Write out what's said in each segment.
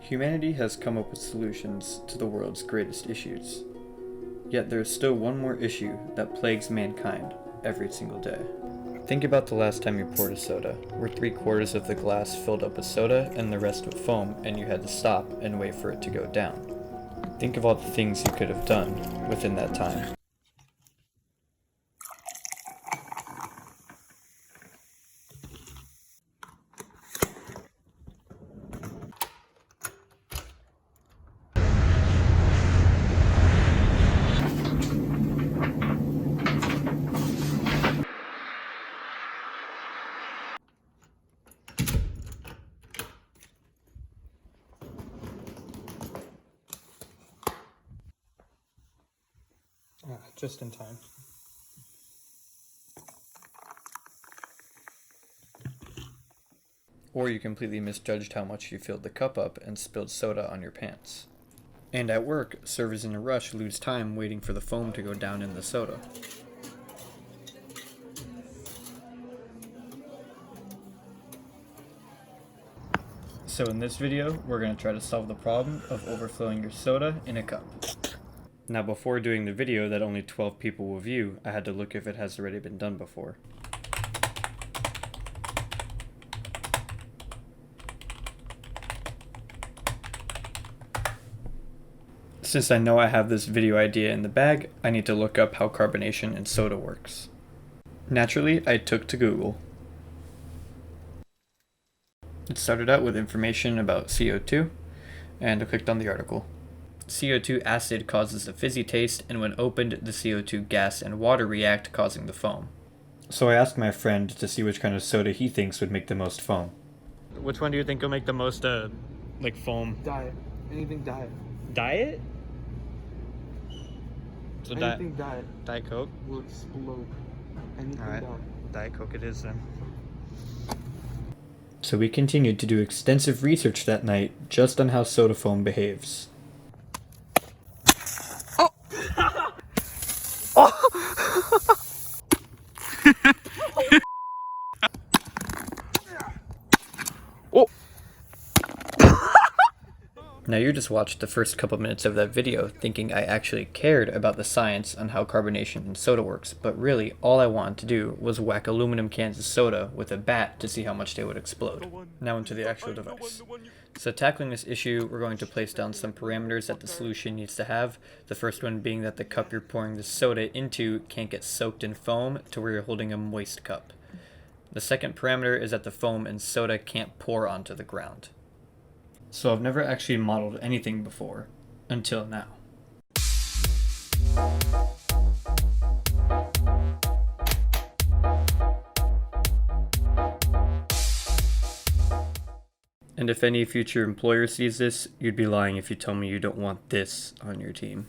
Humanity has come up with solutions to the world's greatest issues. Yet there is still one more issue that plagues mankind every single day. Think about the last time you poured a soda, where 3/4 of the glass filled up with soda and the rest with foam, and you had to stop and wait for it to go down. Think of all the things you could have done within that time. Just in time. Or you completely misjudged how much you filled the cup up and spilled soda on your pants. And at work, servers in a rush lose time waiting for the foam to go down in the soda. So in this video, we're going to try to solve the problem of overflowing your soda in a cup. Now before doing the video that only 12 people will view, I had to look if it has already been done before. Since I know I have this video idea in the bag, I need to look up how carbonation in soda works. Naturally, I took to Google. It started out with information about CO2, and I clicked on the article. CO2 acid causes a fizzy taste, and when opened, the CO2 gas and water react, causing the foam. So I asked my friend to see which kind of soda he thinks would make the most foam. Which one do you think will make the most, foam? Diet. Anything diet. Diet? So Anything diet Diet Coke? will explode. Anything Alright, diet. Diet Coke it is then. So we continued to do extensive research that night just on how soda foam behaves. Now you just watched the first couple minutes of that video thinking I actually cared about the science on how carbonation in soda works, but really all I wanted to do was whack aluminum cans of soda with a bat to see how much they would explode. Now into the actual device. So tackling this issue, we're going to place down some parameters that the solution needs to have. The first one being that the cup you're pouring the soda into can't get soaked in foam to where you're holding a moist cup. The second parameter is that the foam and soda can't pour onto the ground. So I've never actually modeled anything before, until now. And if any future employer sees this, you'd be lying if you tell me you don't want this on your team.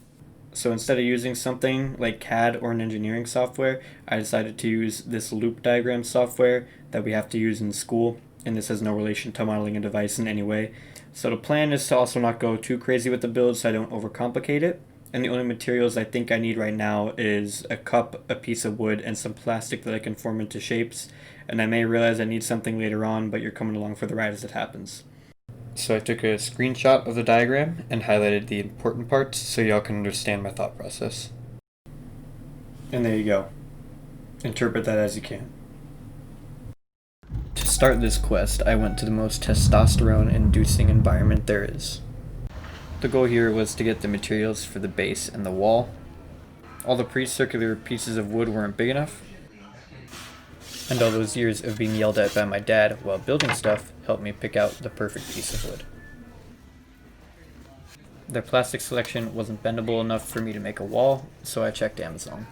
So instead of using something like CAD or an engineering software, I decided to use this loop diagram software that we have to use in school, and this has no relation to modeling a device in any way. So the plan is to also not go too crazy with the build so I don't overcomplicate it. And the only materials I think I need right now is a cup, a piece of wood, and some plastic that I can form into shapes. And I may realize I need something later on, but you're coming along for the ride as it happens. So I took a screenshot of the diagram and highlighted the important parts so y'all can understand my thought process. And there you go. Interpret that as you can. To start this quest, I went to the most testosterone-inducing environment there is. The goal here was to get the materials for the base and the wall. All the pre-circular pieces of wood weren't big enough, and all those years of being yelled at by my dad while building stuff helped me pick out the perfect piece of wood. Their plastic selection wasn't bendable enough for me to make a wall, so I checked Amazon.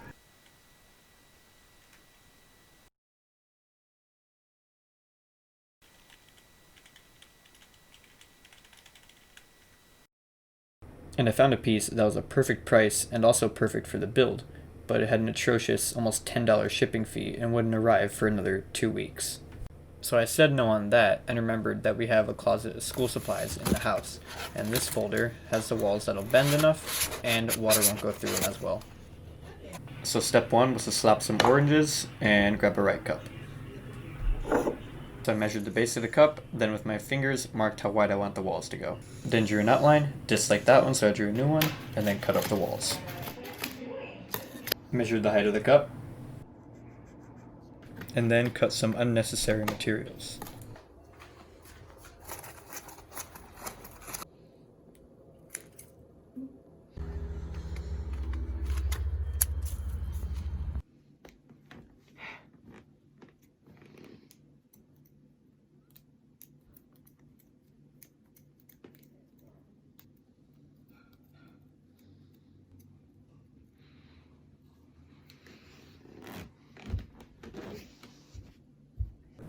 And I found a piece that was a perfect price and also perfect for the build, but it had an atrocious, almost $10 shipping fee and wouldn't arrive for another 2 weeks. So I said no on that and remembered that we have a closet of school supplies in the house, and this folder has the walls that'll bend enough and water won't go through them as well. So step one was to slap some oranges and grab a right cup. So I measured the base of the cup, then with my fingers marked how wide I want the walls to go. Then drew an outline, disliked that one so I drew a new one, and then cut up the walls. Measured the height of the cup, and then cut some unnecessary materials.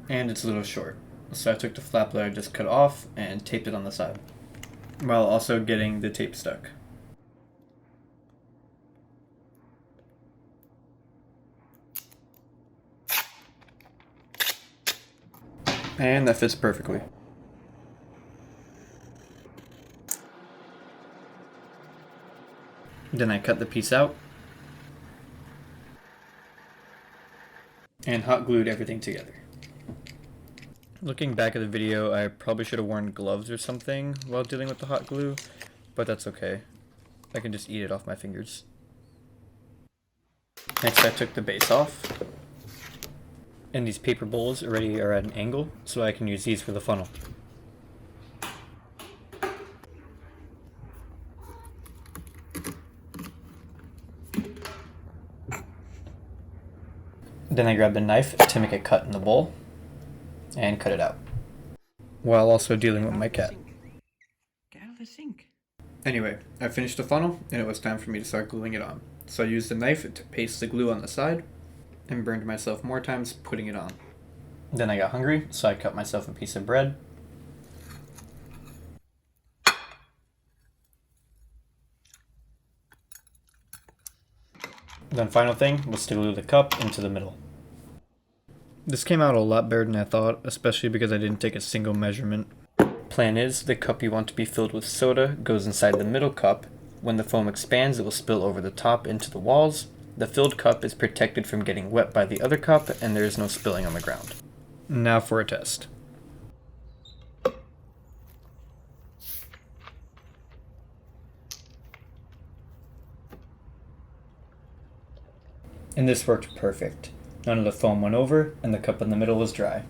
And it's a little short, so I took the flap that I just cut off and taped it on the side, while also getting the tape stuck. And that fits perfectly. Then I cut the piece out and hot glued everything together. Looking back at the video, I probably should have worn gloves or something while dealing with the hot glue, but that's okay. I can just eat it off my fingers. Next, I took the base off. And these paper bowls already are at an angle, so I can use these for the funnel. Then I grabbed a knife to make a cut in the bowl and cut it out, while also dealing with my cat. Get out of the sink. Anyway, I finished the funnel and it was time for me to start gluing it on. So I used the knife to paste the glue on the side and burned myself more times putting it on. Then I got hungry, so I cut myself a piece of bread. Then final thing was to glue the cup into the middle. This came out a lot better than I thought, especially because I didn't take a single measurement. Plan is, the cup you want to be filled with soda goes inside the middle cup. When the foam expands, it will spill over the top into the walls. The filled cup is protected from getting wet by the other cup, and there is no spilling on the ground. Now for a test. And this worked perfect. None of the foam went over, and the cup in the middle was dry.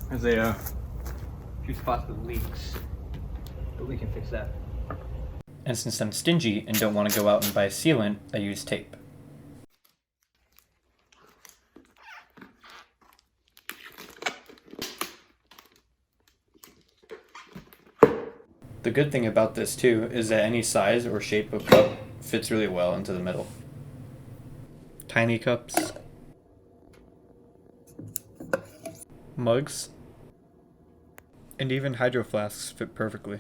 There's a few spots with leaks, but we can fix that. And since I'm stingy and don't want to go out and buy sealant, I use tape. The good thing about this too is that any size or shape of cup fits really well into the middle. Tiny cups, mugs, and even hydro flasks fit perfectly.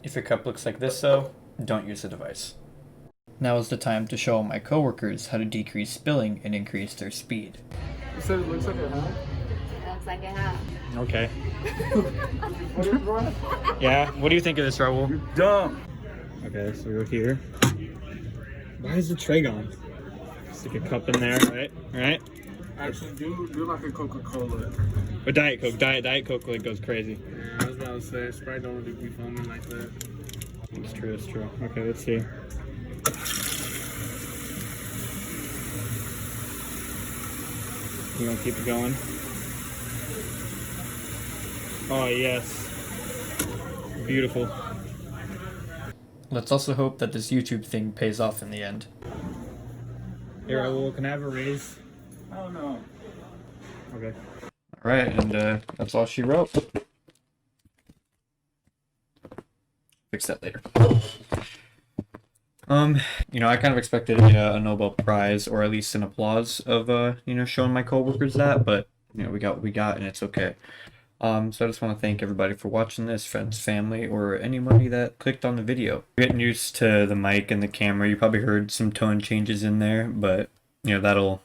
If your cup looks like this though, don't use the device. Now is the time to show my coworkers how to decrease spilling and increase their speed. You said it looks like a hat? It looks like a hat. Okay. What is wrong? Yeah, what do you think of this, Raul? You're dumb. Okay, so we go here. Why is the tray gone? Stick a cup in there, right? Right? Actually, do like a Coca-Cola. Or Diet Coke. Diet Coke like goes crazy. Yeah, I was about to say, Sprite don't really be foaming like that. It's true, it's true. Okay, let's see. You gonna keep it going? Oh, yes. Beautiful. Let's also hope that this YouTube thing pays off in the end. Hey, Raul, can I have a raise? I don't know. Okay. Alright, and that's all she wrote. Fix that later. I kind of expected a Nobel Prize or at least an applause of showing my coworkers that, but we got what we got and it's okay. So I just want to thank everybody for watching this, friends, family, or anybody that clicked on the video. Getting used to the mic and the camera, you probably heard some tone changes in there, but that'll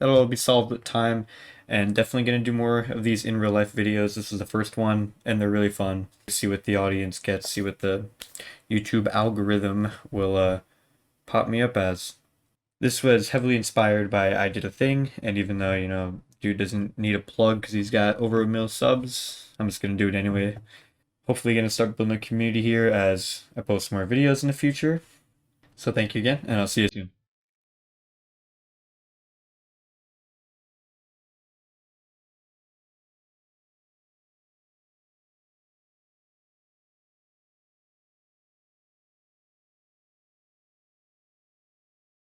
that'll all be solved with time, and definitely going to do more of these in real life videos. This is the first one, and they're really fun. See what the audience gets, see what the YouTube algorithm will pop me up as. This was heavily inspired by I Did a Thing, and even though, dude doesn't need a plug because he's got over 1 million subs, I'm just going to do it anyway. Hopefully going to start building a community here as I post more videos in the future. So thank you again, and I'll see you soon.